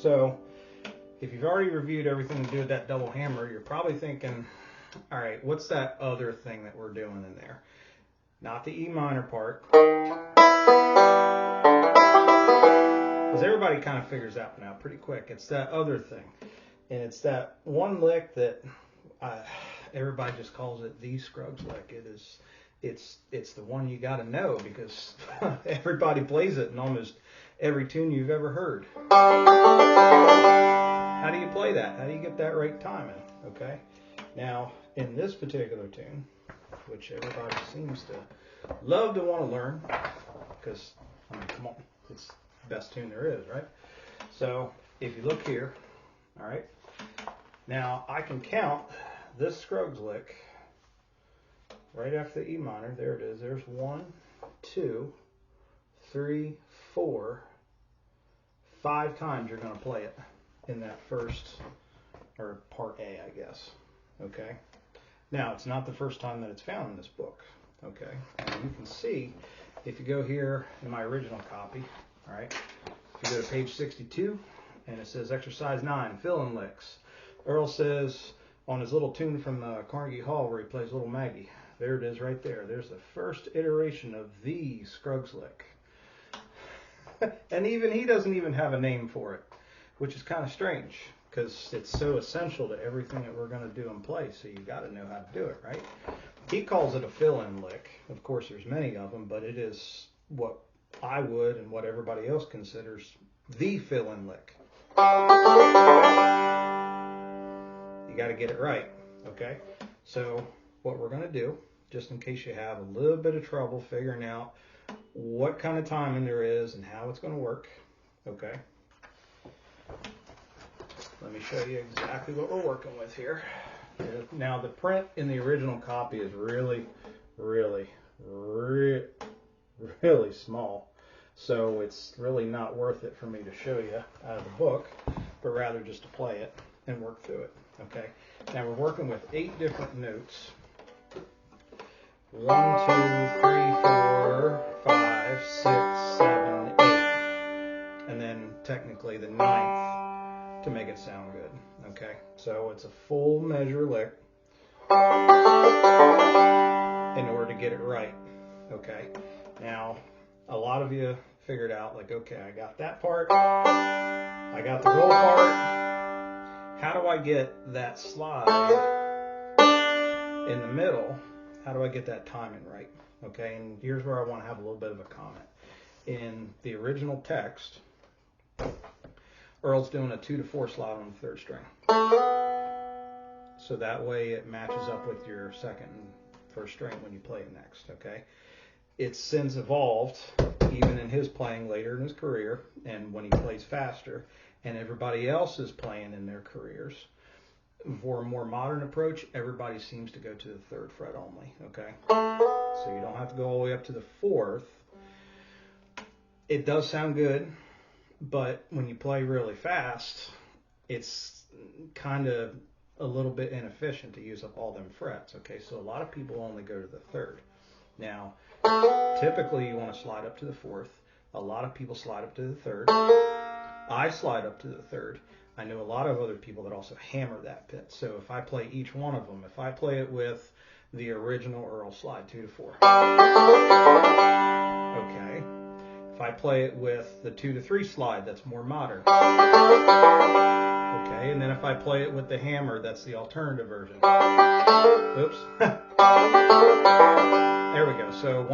So if you've already reviewed everything to do with that double hammer, you're probably thinking, all right, what's that other thing that we're doing in there? Not the E minor part. Because everybody kind of figures that one out pretty quick. It's that other thing. And it's that one lick that everybody just calls it the Scruggs Lick. It's the one you got to know because everybody plays it in almost every tune you've ever heard. How do you play that? How do you get that right timing? Okay. Now, in this particular tune, which everybody seems to love to want to learn, because, I mean, come on, it's the best tune there is, right? So, if you look here, all right, now I can count this Scruggs Lick right after the E minor. There it is. There's 1, 2, 3, 4, 5 times you're going to play it in that first, or part A, I guess. Okay. Now, it's not the first time that it's found in this book. Okay. And you can see, if you go here in my original copy, all right, if you go to page 62, and it says Exercise 9, Fill-in Licks. Earl says on his little tune from Carnegie Hall where he plays Little Maggie, there it is right there. There's the first iteration of the Scruggs Lick. And even he doesn't even have a name for it, which is kind of strange because it's so essential to everything that we're going to do and play, so you got to know how to do it, right? He calls it a fill-in lick. Of course, there's many of them, but it is what I would and what everybody else considers the fill-in lick. You got to get it right, okay? So what we're going to do, just in case you have a little bit of trouble figuring out what kind of timing there is and how it's going to work, okay? Let me show you exactly what we're working with here. Now, the print in the original copy is really small, so it's really not worth it for me to show you out of the book, but rather just to play it and work through it, okay? Now, we're working with 8 different notes. 1, 2, 3, 4, 5, 6, 7, 8. And then technically the 9th to make it sound good. Okay, so it's a full measure lick in order to get it right. Okay, now a lot of you figured out, like, okay, I got that part, I got the roll part. How do I get that slide in the middle? How do I get that timing right? Okay, and here's where I want to have a little bit of a comment. In the original text, Earl's doing a 2 to 4 slide on the 3rd string. So that way it matches up with your 2nd and 1st string when you play it next, okay? It's since evolved, even in his playing later in his career, and when he plays faster, and everybody else is playing in their careers. For a more modern approach, everybody seems to go to the 3rd fret only, okay? So you don't have to go all the way up to the 4th. It does sound good, but when you play really fast, it's kind of a little bit inefficient to use up all them frets, okay? So a lot of people only go to the 3rd. Now, typically you want to slide up to the 4th. A lot of people slide up to the 3rd. I slide up to the 3rd. I know a lot of other people that also hammer that pit. So if I play each one of them, if I play it with the original Earl slide, 2 to 4. Okay. If I play it with the 2 to 3 slide, that's more modern. Okay. And then if I play it with the hammer, that's the alternative version. Oops. There we go. So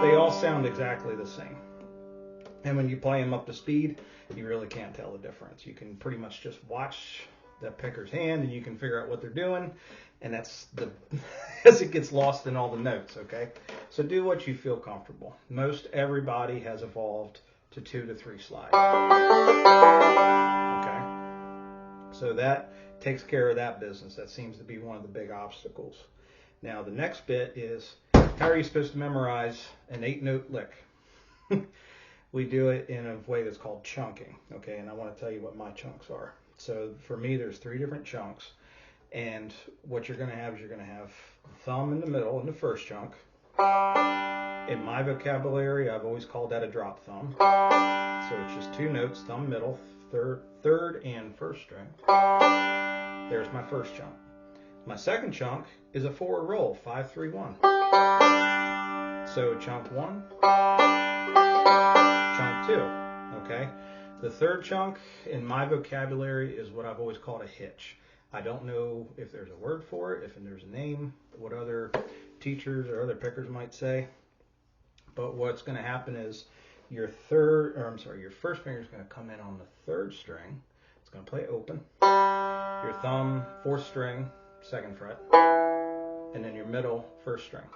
they all sound exactly the same. And when you play them up to speed, you really can't tell the difference. You can pretty much just watch the picker's hand and you can figure out what they're doing. And that's as it gets lost in all the notes, okay? So do what you feel comfortable. Most everybody has evolved to 2 to 3 slide. Okay? So that takes care of that business. That seems to be one of the big obstacles. Now the next bit is, how are you supposed to memorize an 8-note lick? We do it in a way that's called chunking, okay? And I want to tell you what my chunks are. So for me, there's 3 different chunks. And what you're going to have is you're going to have thumb in the middle in the first chunk. In my vocabulary, I've always called that a drop thumb. So it's just 2 notes, thumb, middle, third and first string. There's my first chunk. My second chunk is a forward roll, 5, 3, 1. So chunk 1, chunk 2, okay? The third chunk in my vocabulary is what I've always called a hitch. I don't know if there's a word for it, if there's a name, what other teachers or other pickers might say. But what's going to happen is your first finger is going to come in on the third string. It's going to play open. Your thumb, fourth string, second fret, and then your middle, first string.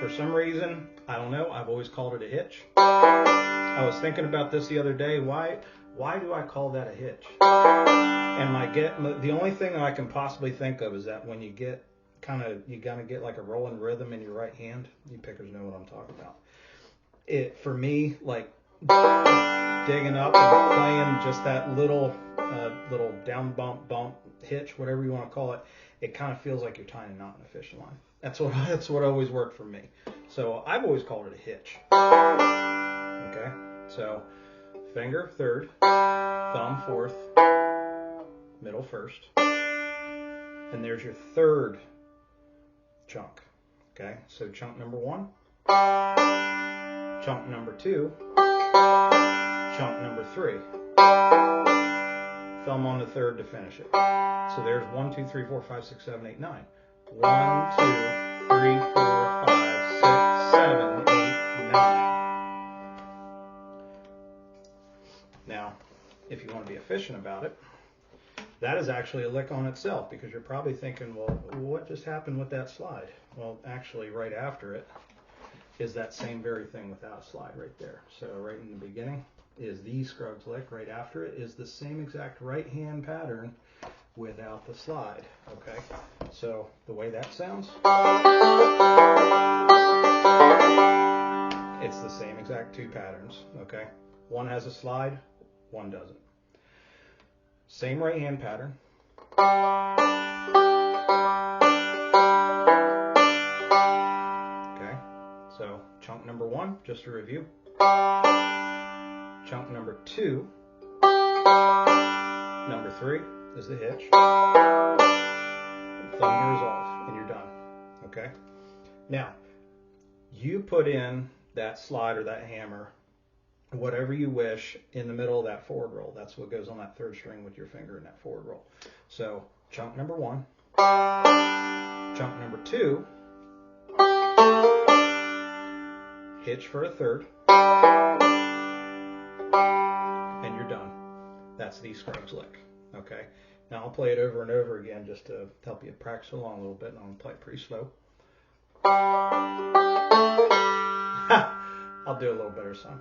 For some reason, I don't know, I've always called it a hitch. I was thinking about this the other day. Why do I call that a hitch? And the only thing that I can possibly think of is that when you get you gotta get like a rolling rhythm in your right hand. You pickers know what I'm talking about. For me, like digging up and playing just that little down bump hitch, whatever you want to call it, it kind of feels like you're tying a knot in a fishing line. That's what always worked for me. So I've always called it a hitch. Okay, so finger third, thumb fourth, middle first, and there's your third chunk. Okay, so chunk number 1, chunk number 2, chunk number 3, thumb on the third to finish it. So there's 1, 2, 3, 4, 5, 6, 7, 8, 9. 1, 2, 3, 4, 5, 6, 7, 8, 9. Now, if you want to be efficient about it, that is actually a lick on itself, because you're probably thinking, well, what just happened with that slide? Well, actually, right after it is that same very thing without a slide right there. So right in the beginning is the Scruggs Lick. Right after it is the same exact right hand pattern without the slide. Okay, so the way that sounds, it's the same exact 2 patterns. Okay, one has a slide, one doesn't. Same right hand pattern. Okay, so chunk number 1, just to review. Chunk number 2, number 3 is the hitch. Thumb goes off and you're done. Okay, now you put in that slide or that hammer, whatever you wish, in the middle of that forward roll. That's what goes on that third string with your finger in that forward roll. So chunk number 1, chunk number 2, hitch for a third, and you're done. That's the Scruggs Lick. Okay, now I'll play it over and over again just to help you practice along a little bit, and I'm going to play it pretty slow. I'll do a little better son.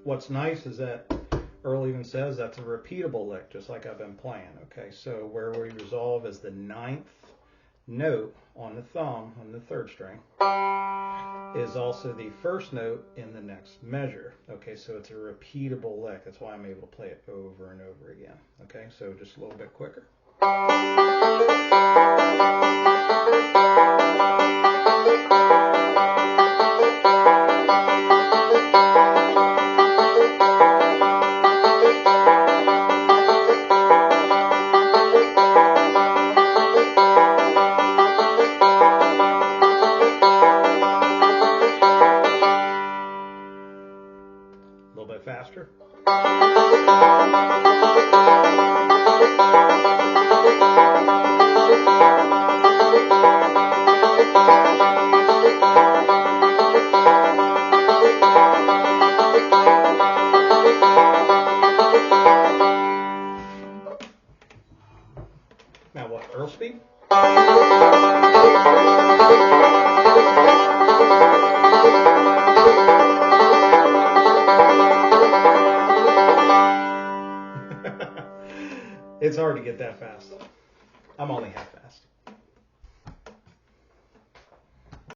What's nice is that Earl even says that's a repeatable lick, just like I've been playing. Okay, so where we resolve is the 9th note on the thumb on the third string is also the first note in the next measure. Okay, so it's a repeatable lick. That's why I'm able to play it over and over again. Okay, so just a little bit quicker. hard to get that